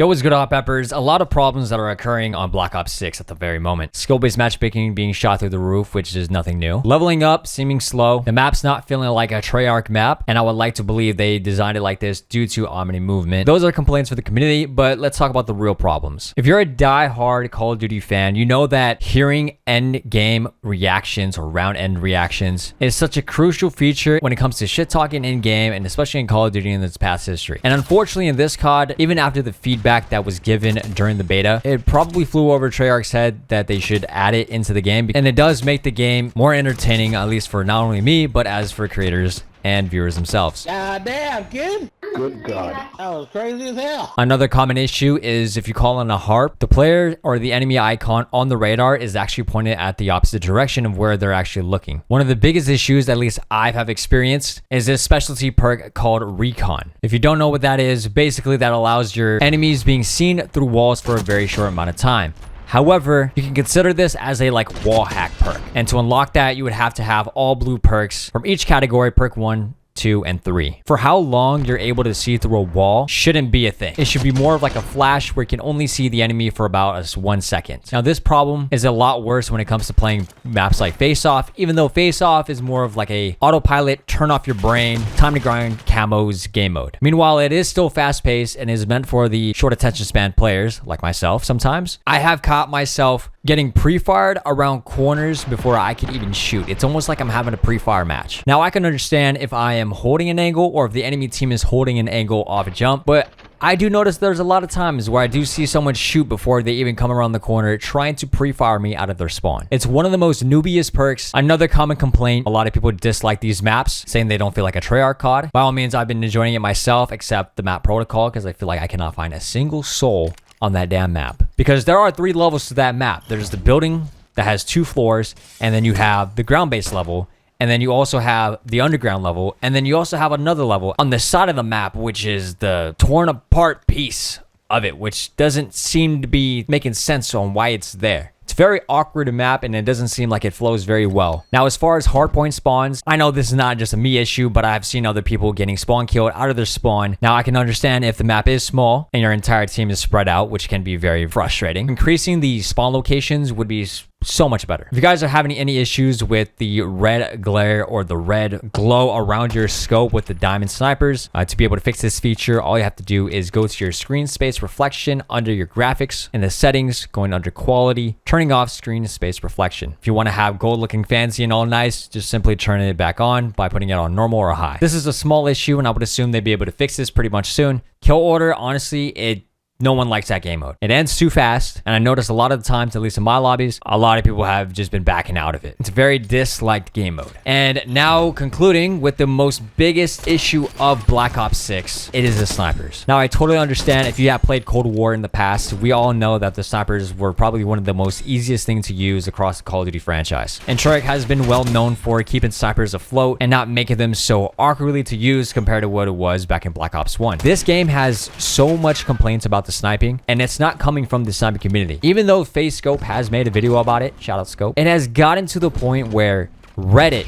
Yo, what's good, Hot Peppers? A lot of problems that are occurring on Black Ops 6 at the very moment. Skill-based matchmaking being shot through the roof, which is nothing new. Leveling up seeming slow. The map's not feeling like a Treyarch map, and I would like to believe they designed it like this due to Omni movement. Those are complaints for the community, but let's talk about the real problems. If you're a die-hard Call of Duty fan, you know that hearing end-game reactions or round-end reactions is such a crucial feature when it comes to shit-talking in-game, and especially in Call of Duty in its past history. And unfortunately, in this COD, even after the feedback that was given during the beta, it probably flew over Treyarch's head that they should add it into the game, and it does make the game more entertaining, at least for not only me, but as for creators and viewers themselves. God damn, kid. Good God. That was crazy as hell. Another common issue is if you call on a harp, the player or the enemy icon on the radar is actually pointed at the opposite direction of where they're actually looking. One of the biggest issues, at least I have experienced, is this specialty perk called Recon. If you don't know what that is, basically that allows your enemies being seen through walls for a very short amount of time. However, you can consider this as a wall hack perk. And to unlock that, you would have to have all blue perks from each category, perk 1, 2, and 3. For how long you're able to see through a wall shouldn't be a thing. It should be more of like a flash where you can only see the enemy for about 1 second. Now, this problem is a lot worse when it comes to playing maps like Face Off, even though Face Off is more of like a autopilot, turn off your brain, time to grind camos game mode. Meanwhile, it is still fast paced and is meant for the short attention span players like myself sometimes. I have caught myself getting pre-fired around corners before I could even shoot. It's almost like I'm having a pre-fire match. Now, I can understand if I am holding an angle or if the enemy team is holding an angle off a jump, but I do notice there's a lot of times where I do see someone shoot before they even come around the corner trying to pre-fire me out of their spawn. It's one of the most noobiest perks. Another common complaint, a lot of people dislike these maps, saying they don't feel like a Treyarch COD. By all means, I've been enjoying it myself, except the map protocol, because I feel like I cannot find a single soul on that damn map. Because there are 3 levels to that map. There's the building that has 2 floors, and then you have the ground-based level, and then you also have the underground level, and then you also have another level on the side of the map, which is the torn apart piece of it, which doesn't seem to be making sense on why it's there. It's very awkward to map, and it doesn't seem like it flows very well. Now, as far as hardpoint spawns, I know this is not just a me issue, but I've seen other people getting spawn killed out of their spawn. Now, I can understand if the map is small and your entire team is spread out, which can be very frustrating. Increasing the spawn locations would be so much better. If you guys are having any issues with the red glare or the red glow around your scope with the diamond snipers, to be able to fix this feature, all you have to do is go to your screen space reflection under your graphics, in the settings, going under quality, turning off screen space reflection. If you want to have gold looking fancy and all nice, just simply turn it back on by putting it on normal or high. This is a small issue, and I would assume they'd be able to fix this pretty much soon. Kill order, honestly, no one likes that game mode. It ends too fast, and I noticed a lot of the times, at least in my lobbies, a lot of people have just been backing out of it. It's a very disliked game mode. And now concluding with the most biggest issue of Black Ops 6, it is the snipers. Now, I totally understand if you have played Cold War in the past, we all know that the snipers were probably one of the most easiest things to use across the Call of Duty franchise. And Treyarch has been well known for keeping snipers afloat and not making them so awkwardly to use compared to what it was back in Black Ops 1. This game has so much complaints about the sniping, and it's not coming from the sniping community. Even though Face Scope has made a video about it, shout out Scope, it has gotten to the point where Reddit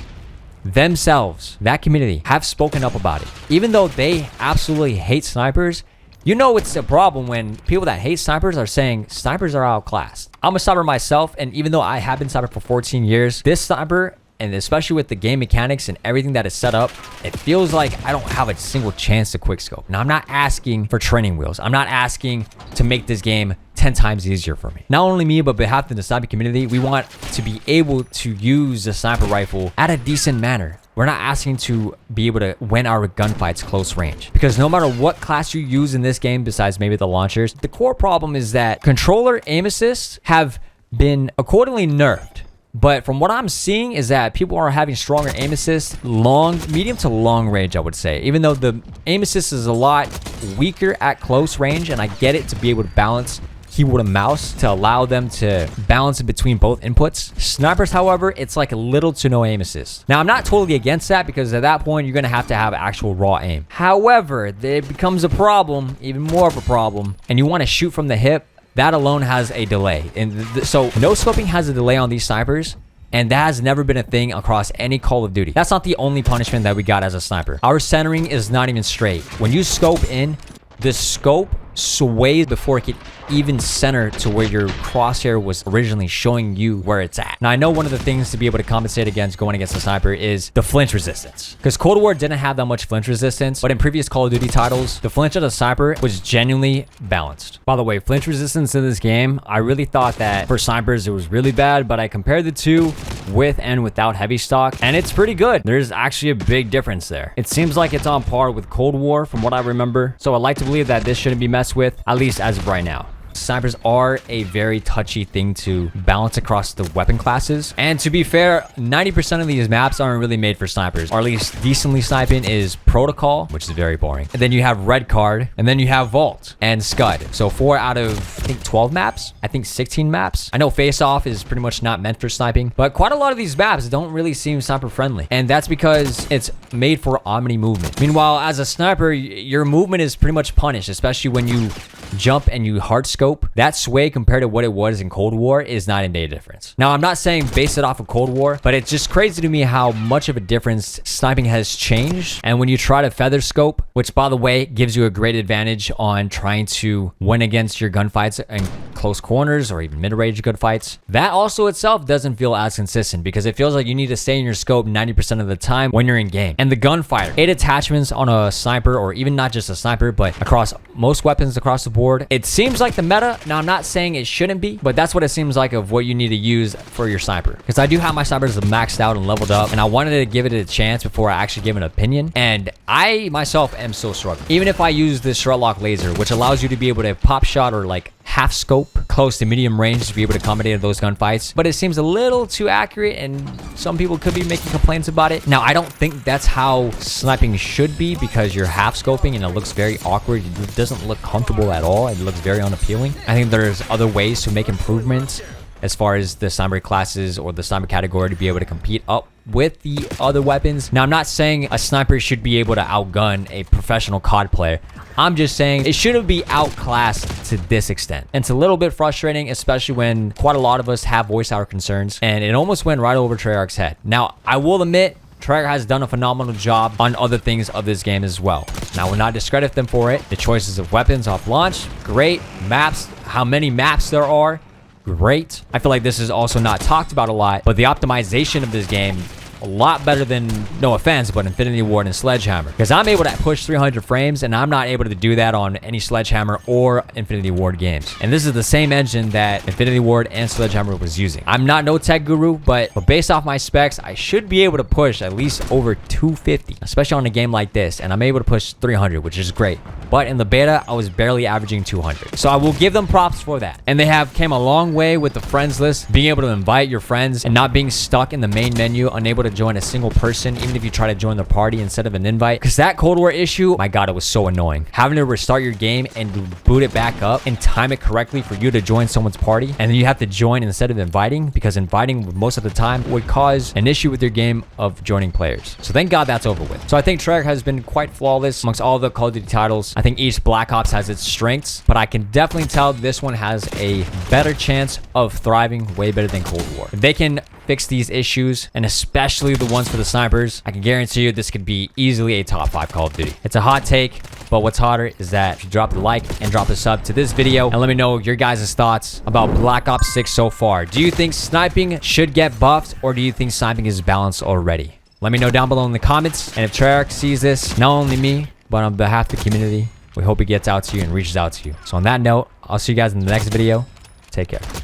themselves, that community, have spoken up about it. Even though they absolutely hate snipers, you know it's a problem when people that hate snipers are saying snipers are outclassed. I'm a sniper myself, and even though I have been sniper for 14 years, this sniper, and especially with the game mechanics and everything that is set up, it feels like I don't have a single chance to quickscope. Now, I'm not asking for training wheels. I'm not asking to make this game 10 times easier for me. Not only me, but on behalf of the sniper community, we want to be able to use the sniper rifle at a decent manner. We're not asking to be able to win our gunfights close range. Because no matter what class you use in this game, besides maybe the launchers, the core problem is that controller aim assists have been accordingly nerfed. But from what I'm seeing is that people are having stronger aim assists, medium to long range, I would say. Even though the aim assist is a lot weaker at close range, and I get it to be able to balance keyboard and mouse to allow them to balance in between both inputs. Snipers, however, it's like little to no aim assist. Now, I'm not totally against that because at that point, you're going to have actual raw aim. However, it becomes a problem, even more of a problem, and you want to shoot from the hip. That alone has a delay. And so no scoping has a delay on these snipers. And that has never been a thing across any Call of Duty. That's not the only punishment that we got as a sniper. Our centering is not even straight. When you scope in, the scope sway before it could even center to where your crosshair was originally showing you where it's at. Now, I know one of the things to be able to compensate against going against a sniper is the flinch resistance, because Cold War didn't have that much flinch resistance, but in previous Call of Duty titles, the flinch of the sniper was genuinely balanced. By the way, flinch resistance in this game, I really thought that for snipers it was really bad, but I compared the two with and without heavy stock, and it's pretty good. There's actually a big difference there. It seems like it's on par with Cold War from what I remember, so I'd like to believe that this shouldn't be messed with, at least as of right now. Snipers are a very touchy thing to balance across the weapon classes. And to be fair, 90% of these maps aren't really made for snipers, or at least decently sniping is Protocol, which is very boring. And then you have Red Card, and then you have Vault and Scud. So 4 out of, I think, 12 maps? I think 16 maps. I know Face Off is pretty much not meant for sniping, but quite a lot of these maps don't really seem sniper friendly. And that's because it's made for omni movement. Meanwhile, as a sniper, your movement is pretty much punished, especially when you jump and you hard scope. That sway compared to what it was in Cold War is night and day difference. Now, I'm not saying base it off of Cold War, but it's just crazy to me how much of a difference sniping has changed. And when you try to feather scope, which by the way gives you a great advantage on trying to win against your gunfights in close corners or even mid-range gunfights, that also itself doesn't feel as consistent because it feels like you need to stay in your scope 90% of the time when you're in game. And the gunfighter, 8 attachments on a sniper, or even not just a sniper, but across most weapons across the board, it seems like the meta. Now, I'm not saying it shouldn't be, but that's what it seems like of what you need to use for your sniper. Because I do have my snipers maxed out and leveled up, and I wanted to give it a chance before I actually give an opinion. And I myself am still struggling. Even if I use this short lock laser, which allows you to be able to pop shot or like half scope close to medium range to be able to accommodate those gunfights, but it seems a little too accurate, and some people could be making complaints about it. Now, I don't think that's how sniping should be, because you're half scoping and it looks very awkward. It doesn't look comfortable at all. It looks very unappealing. I think there's other ways to make improvements as far as the sniper classes or the sniper category to be able to compete up with the other weapons. Now, I'm not saying a sniper should be able to outgun a professional COD player. I'm just saying it shouldn't be outclassed to this extent. And it's a little bit frustrating, especially when quite a lot of us have voice our concerns, and it almost went right over Treyarch's head. Now, I will admit, Treyarch has done a phenomenal job on other things of this game as well. Now, we'll not discredit them for it. The choices of weapons off launch, great. Maps, how many maps there are, great. I feel like this is also not talked about a lot, but the optimization of this game, a lot better than, no offense, but Infinity Ward and Sledgehammer. Because I'm able to push 300 frames, and I'm not able to do that on any Sledgehammer or Infinity Ward games. And this is the same engine that Infinity Ward and Sledgehammer was using. I'm not no tech guru, but based off my specs, I should be able to push at least over 250, especially on a game like this. And I'm able to push 300, which is great. But in the beta, I was barely averaging 200. So I will give them props for that. And they have came a long way with the friends list, being able to invite your friends and not being stuck in the main menu, unable to join a single person, even if you try to join the party instead of an invite. Because that Cold War issue, my God, it was so annoying. Having to restart your game and boot it back up and time it correctly for you to join someone's party. And then you have to join instead of inviting, because inviting most of the time would cause an issue with your game of joining players. So thank God that's over with. So I think Treyarch has been quite flawless amongst all the Call of Duty titles. I think each Black Ops has its strengths, but I can definitely tell this one has a better chance of thriving, way better than Cold War. If they can fix these issues, and especially the ones for the snipers, I can guarantee you this could be easily a top 5 Call of Duty. It's a hot take, but what's hotter is that if you drop the like and drop the sub to this video and let me know your guys' thoughts about Black Ops 6 so far. Do you think sniping should get buffed, or do you think sniping is balanced already? Let me know down below in the comments. And if Treyarch sees this, not only me, but on behalf of the community, we hope it gets out to you and reaches out to you. So on that note, I'll see you guys in the next video. Take care.